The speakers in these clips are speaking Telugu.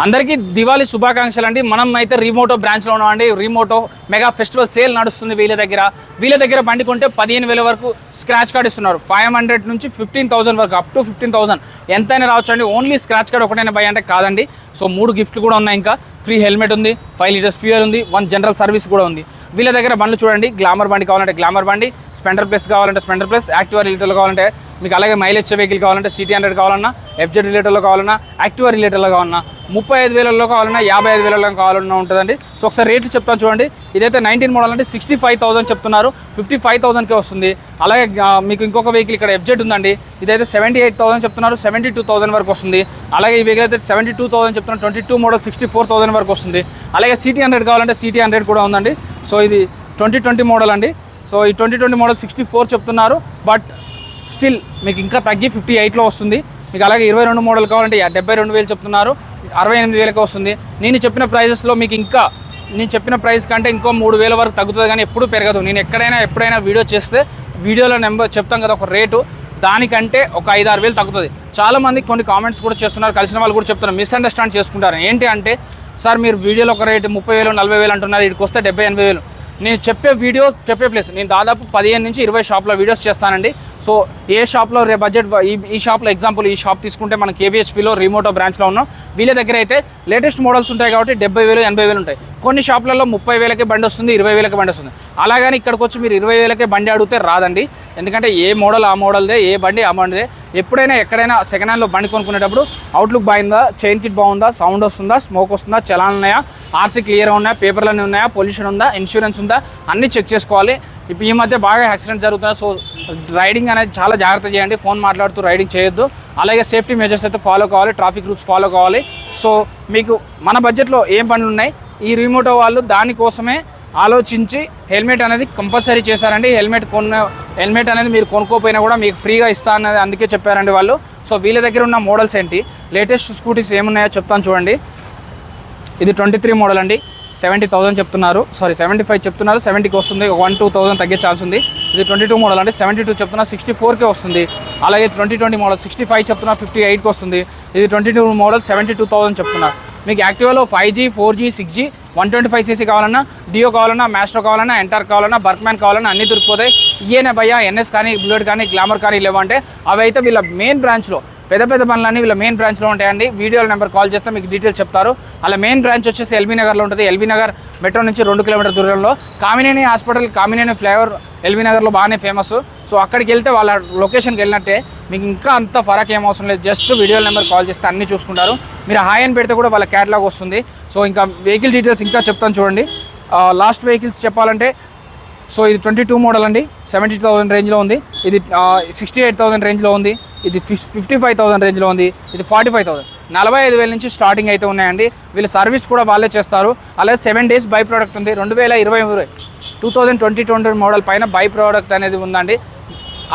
అందరికీ దివాళీ శుభాకాంక్షలు అండి. మనం అయితే రీమోటో బ్రాంచ్లో ఉన్నామండి. రీమోటో మెగా ఫెస్టివల్ సేల్ నడుస్తుంది. వీళ్ళ దగ్గర బండి కొంటే 15,000 వరకు స్క్రాచ్ కార్డ్ ఇస్తున్నారు. 500 నుంచి 15,000 వరకు, అప్ టు 15,000 ఎంతైనా రావచ్చు అండి. ఓన్లీ స్క్రాచ్ కార్డ్ ఒకటైనా బై అంటే కాదండి. సో 3 గిఫ్ట్లు కూడా ఉన్నాయి. ఇంకా ఫ్రీ హెల్మెట్ ఉంది, 5 లీటర్స్ ఫ్యూయల్ ఉంది, 1 జనరల్ సర్వీస్ కూడా ఉంది. వీళ్ళ దగ్గర బండ్లు చూడండి. గ్లామర్ బండి కావాలంటే గ్లామర్ బండి, స్పెండర్ ప్లస్ కావాలంటే స్పెండర్ ప్లస్, యాక్టివా రిలేటర్లో కావాలంటే మీకు, అలాగే మైలేజ్ వెహికల్ కావాలంటే సిటీ 100 కావాలన్నా, ఎఫ్జెడ్ రిలేటర్లో కావాలన్నా, యాక్టివా రిలేటర్లో కావాలన్నా, 35,000లో కావాలన్నా, 55,000లో కావాలన్నా ఉంటుందండి. సో ఒకసారి రేట్లు చెప్తాను చూడండి. ఇదైతే 19 మోడల్ అంటే 65,000 చెప్తున్నారు, 55,000కే వస్తుంది. అలాగే మీకు ఇంకొక వెహికల్ ఇక్కడ ఎఫ్జెడ్ ఉందండి. ఇదైతే 78,000 చెప్తున్నారు, 72,000 వరకు వస్తుంది. అలాగే ఈ వెహికల్ అయితే 72,000 చెప్తున్నారు, 22 మోడల్ 64,000 వరకు వస్తుంది. అలాగే సిటీ 100 కావాలంటే సిటీ 100 కూడా ఉందండి. సో ఇది 2020 మోడల్ అండి. సో ఈ 2020 మోడల్ 64 చెప్తున్నారు, బట్ స్టిల్ మీకు ఇంకా తగ్గి 58లో వస్తుంది. మీకు అలాగే 22 మోడల్ కావాలంటే 72,000 చెప్తున్నారు, 68,000కి వస్తుంది. నేను చెప్పిన ప్రైజెస్లో మీకు ఇంకా నేను చెప్పిన ప్రైస్ కంటే ఇంకో 3,000 వరకు తగ్గుతుంది, కానీ ఎప్పుడు పెరగదు. నేను ఎప్పుడైనా వీడియో చేస్తే వీడియోలో నెంబర్ చెప్తాం కదా ఒక రేటు, దానికంటే ఒక 5-6,000 తగ్గుతుంది. చాలామంది కొన్ని కామెంట్స్ కూడా చేస్తున్నారు, కలిసిన వాళ్ళు కూడా చెప్తున్నారు, మిస్అండర్స్టాండ్ చేసుకుంటారు. ఏంటి అంటే, సార్ మీరు వీడియోలో ఒక రేటు 30,000 40,000 అంటున్నారు, ఇక్కడికి వస్తే 70-80,000. నేను చెప్పే ప్లేస్ నేను దాదాపు 15 నుంచి 20 షాప్లో వీడియోస్ చేస్తానండి. సో ఏ షాప్లో బడ్జెట్ ఈ షాప్లో ఎగ్జాంపుల్ ఈ షాప్ తీసుకుంటే మనం కేవీహెచ్పీలో రీమోటో బ్రాంచ్లో ఉన్నాం. వీళ్ళ దగ్గర అయితే లేటెస్ట్ మోడల్స్ ఉంటాయి కాబట్టి 70,000 80,000 ఉంటాయి. కొన్ని షాప్లలో 30,000కే బండి వస్తుంది, 20,000కే బండి వస్తుంది. అలాగని ఇక్కడికి వచ్చి మీరు 20,000కే బండి అడిగితే రాదండి. ఎందుకంటే ఏ మోడల్ ఆ మోడల్దే, ఏ బండి ఆ బండిదే. ఎప్పుడైనా ఎక్కడైనా సెకండ్ హ్యాండ్లో బండి కొనుక్కునేటప్పుడు అవుట్లుక్ బాగుందా, చైన్ కిట్ బాగుందా, సౌండ్ వస్తుందా, స్మోక్ వస్తుందా, చలాన్ ఉన్నాయా, ఆర్సీ క్లియర్గా ఉన్నాయా, పేపర్లన్నీ ఉన్నాయా, పొల్యూషన్ ఉందా, ఇన్సూరెన్స్ ఉందా, అన్నీ చెక్ చేసుకోవాలి. ఇప్పుడు ఈ మధ్య బాగా యాక్సిడెంట్ జరుగుతున్నాయి. సో రైడింగ్ అనేది చాలా జాగ్రత్త చేయండి, ఫోన్ మాట్లాడుతూ రైడింగ్ చేయొద్దు. అలాగే సేఫ్టీ మెజర్స్ అయితే ఫాలో కావాలి, ట్రాఫిక్ రూల్స్ ఫాలో కావాలి. సో మీకు మన బడ్జెట్లో ఏం పనులు ఉన్నాయి, ఈ రీమోటో వాళ్ళు దానికోసమే ఆలోచించి హెల్మెట్ అనేది కంపల్సరీ చేశారండి. హెల్మెట్ అనేది మీరు కొనుక్కోపోయినా కూడా మీకు ఫ్రీగా ఇస్తా అనేది అందుకే చెప్పారండి వాళ్ళు. సో వీళ్ళ దగ్గర ఉన్న మోడల్స్ ఏంటి, లేటెస్ట్ స్కూటీస్ ఏమున్నాయో చెప్తాను చూడండి. ఇది 23 మోడల్ అండి, 70,000 చెప్తున్నారు, 75 చెప్తున్నారు, 70కి వస్తుంది, 1-2,000 తగ్గే ఛాన్స్ ఉంది. ఇది 22 మోడల్ అంటే 72 చెప్తున్నారు, 64కే వస్తుంది. అలాగే 2020 మోడల్ 65 చెప్తున్నారు, 58కి వస్తుంది. ఇది 22 మోడల్ 72,000 చెప్తున్నారు. మీకు యాక్టివాలో 5G 4G 6G 125cc కావాలన్నా, డియో కావాలన్నా, మ్యాస్ట్రో కావాలన్నా, ఎంటార్ కావాలన్నా, బర్క్మ్యాన్ కావాలన్నా అన్నీ దొరికిపోతాయి. ఈయన భయ్యా ఎన్ఎస్ కానీ, బుల్లెట్ కానీ, గ్లామర్ కానీ లేవంటే అవి అయితే వీళ్ళ మెయిన్ బ్రాంచ్లో, పెద్ద పనులన్నీ వీళ్ళ మెయిన్ బ్రాంచ్లో ఉంటాయండి. వీడియోల నెంబర్ కాల్ చేస్తే మీకు డీటెయిల్స్ చెప్తారు. అలా మెయిన్ బ్రాంచ్ వచ్చేసి ఎల్బీ నగర్లో ఉంటుంది. ఎల్బీ నగర్ మెట్రో నుంచి 2 కిలోమీటర్ దూరంలో Kamineni hospital, Kamineni flavour LB నగర్లో బాగానే ఫేమస్. సో అక్కడికి వెళ్తే వాళ్ళ లొకేషన్కి వెళ్ళినట్టే, మీకు ఇంకా అంత ఫరక్ ఏం అవసరం లేదు. జస్ట్ వీడియోల నెంబర్ కాల్ చేస్తే అన్నీ చూసుకుంటారు. మీరు హాయ్ అని పెడితే కూడా వాళ్ళ క్యాటలాగ్ వస్తుంది. సో ఇంకా వెహికల్ డీటెయిల్స్ ఇంకా చెప్తాను చూడండి. లాస్ట్ వెహికల్స్ చెప్పాలంటే, సో ఇది 22 మోడల్ అండి, 70,000 రేంజ్లో ఉంది. ఇది 68,000 రేంజ్లో ఉంది. ఇది 55,000 రేంజ్లో ఉంది. ఇది 45,000, 45,000 నుంచి స్టార్టింగ్ అయితే ఉన్నాయండి. వీళ్ళ సర్వీస్ కూడా వాళ్ళే చేస్తారు. అలాగే 7 days బై ప్రోడక్ట్ ఉంది. 2020 మోడల్ పైన బై ప్రోడక్ట్ అనేది ఉందండి.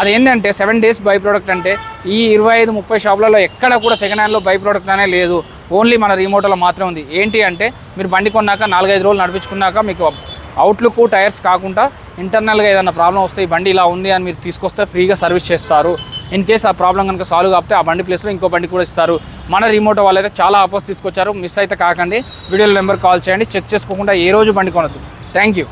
అదేంటంటే 7 days బై ప్రోడక్ట్ అంటే ఈ 25-30 షాపులలో ఎక్కడ కూడా సెకండ్ హ్యాండ్లో బై ప్రోడక్ట్ అనేది లేదు. ఓన్లీ మన రీమోటోలో మాత్రమే ఉంది. ఏంటి అంటే, మీరు బండి కొన్నాక 4-5 రోజులు నడిపించుకున్నాక మీకు అవుట్లుక్ టైర్స్ కాకుండా ఇంటర్నల్గా ఏదైనా ప్రాబ్లం వస్తే, ఈ బండి ఇలా ఉంది అని మీరు తీసుకొస్తే ఫ్రీగా సర్వీస్ చేస్తారు. ఇన్ కేస్ ఆ ప్రాబ్లం కనుక సాల్వ్ కాకపోతే ఆ బండి ప్లేస్లో ఇంకో బండి కూడా ఇస్తారు. మన రీమోటో వాళ్ళు అయితే చాలా ఆఫర్స్ తీసుకొచ్చారు. మిస్ అయితే కాకండి. వీడియోలో నెంబర్ కాల్ చేయండి. చెక్ చేసుకోకుండా ఏ రోజు బండి కొనద్దు. Thank you.